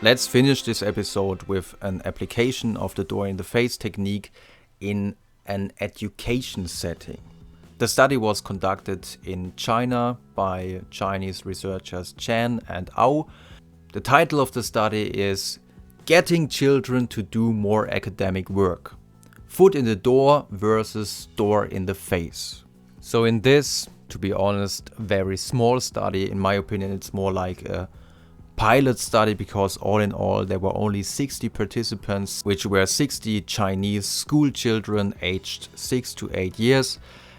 let's finish this episode with an application of the door in the face technique in an education setting. The study was conducted in China by Chinese researchers Chen and Au. The title of the study is Getting Children to Do More Academic Work. Foot in the door versus door in the face. So in this, to be honest, very small study, in my opinion, it's more like a pilot study because all in all there were only 60 participants, which were 60 Chinese school children aged 6 to 8 years.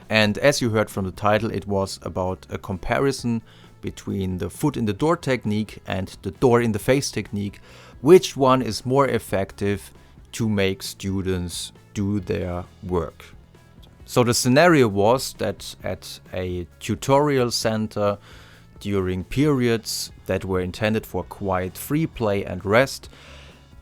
And as you heard from the title, it was about a comparison between the foot in the door technique and the door in the face technique. Which one is more effective to make students do their work? So the scenario was that at a tutorial center during periods that were intended for quiet free play and rest,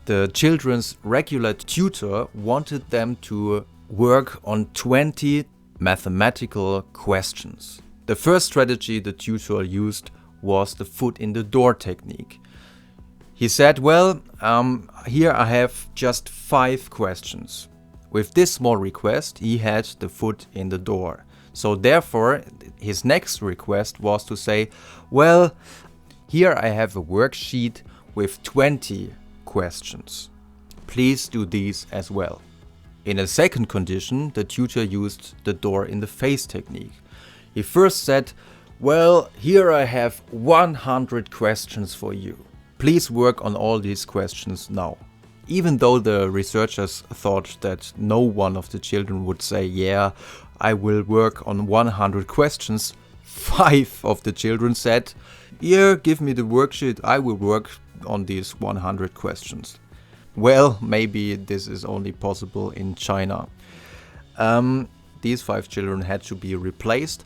the children's regular tutor wanted them to work on 20 mathematical questions. The first strategy the tutor used was the foot in the door technique. He said, well, here I have just 5 questions. With this small request, he had the foot in the door. So therefore, his next request was to say, well, here I have a worksheet with 20 questions. Please do these as well. In a second condition, the tutor used the door in the face technique. He first said, well, here I have 100 questions for you. Please work on all these questions now. Even though the researchers thought that no one of the children would say, yeah, I will work on 100 questions, 5 of the children said, yeah, give me the worksheet, I will work on these 100 questions. Well, maybe this is only possible in China. These 5 children had to be replaced,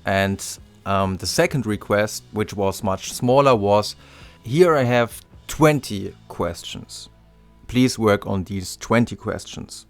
and the second request, which was much smaller, was, here I have 20 questions. Please work on these 20 questions.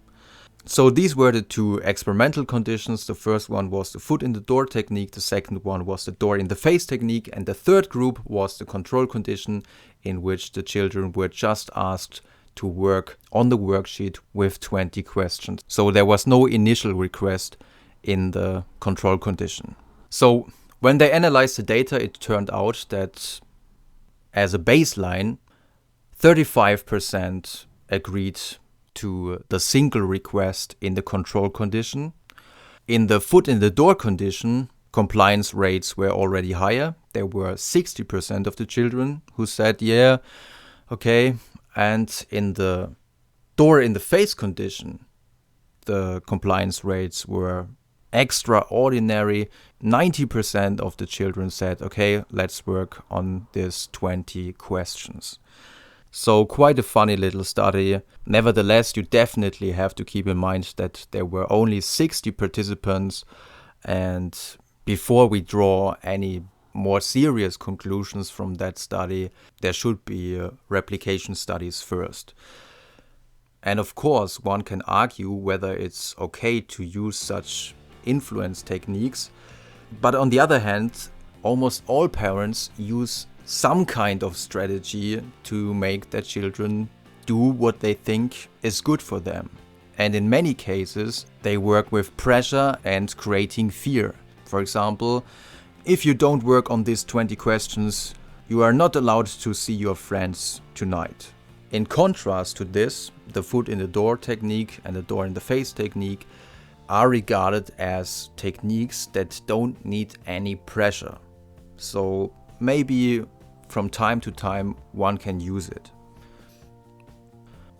So these were the 2 experimental conditions. The first one was the foot in the door technique, the second one was the door in the face technique, and the third group was the control condition, in which the children were just asked to work on the worksheet with 20 questions. So there was no initial request in the control condition. So when they analyzed the data, it turned out that as a baseline, 35% agreed to the single request in the control condition. In the foot in the door condition, compliance rates were already higher. There were 60% of the children who said, yeah, okay. And in the door in the face condition, the compliance rates were extraordinary. 90% of the children said, okay, let's work on these 20 questions. So quite a funny little study. Nevertheless, you definitely have to keep in mind that there were only 60 participants, and before we draw any more serious conclusions from that study, there should be replication studies first. And of course, one can argue whether it's okay to use such influence techniques, but on the other hand, almost all parents use some kind of strategy to make their children do what they think is good for them. And in many cases, they work with pressure and creating fear. For example, if you don't work on these 20 questions, you are not allowed to see your friends tonight. In contrast to this, the foot in the door technique and the door in the face technique are regarded as techniques that don't need any pressure. So maybe from time to time one can use it.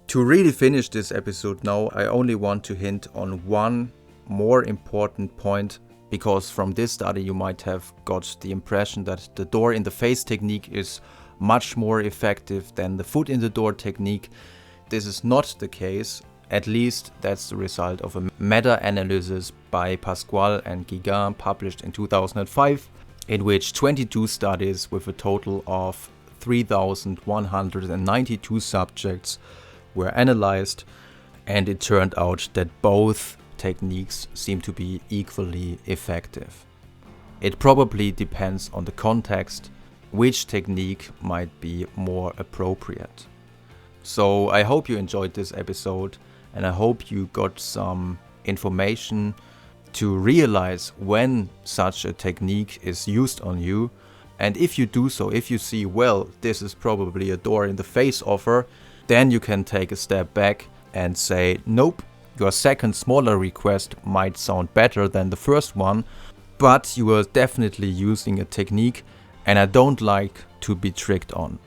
To really finish this episode now, I only want to hint on one more important point, because from this study you might have got the impression that the door in the face technique is much more effective than the foot in the door technique. This is not the case. At least that's the result of a meta-analysis by Pascual and Guigain published in 2005, in which 22 studies with a total of 3,192 subjects were analyzed, and it turned out that both techniques seem to be equally effective. It probably depends on the context, which technique might be more appropriate. So I hope you enjoyed this episode, and I hope you got some information to realize when such a technique is used on you. And if you do so, if you see, well, this is probably a door in the face offer, then you can take a step back and say, nope, your second smaller request might sound better than the first one, but you are definitely using a technique and I don't like to be tricked on.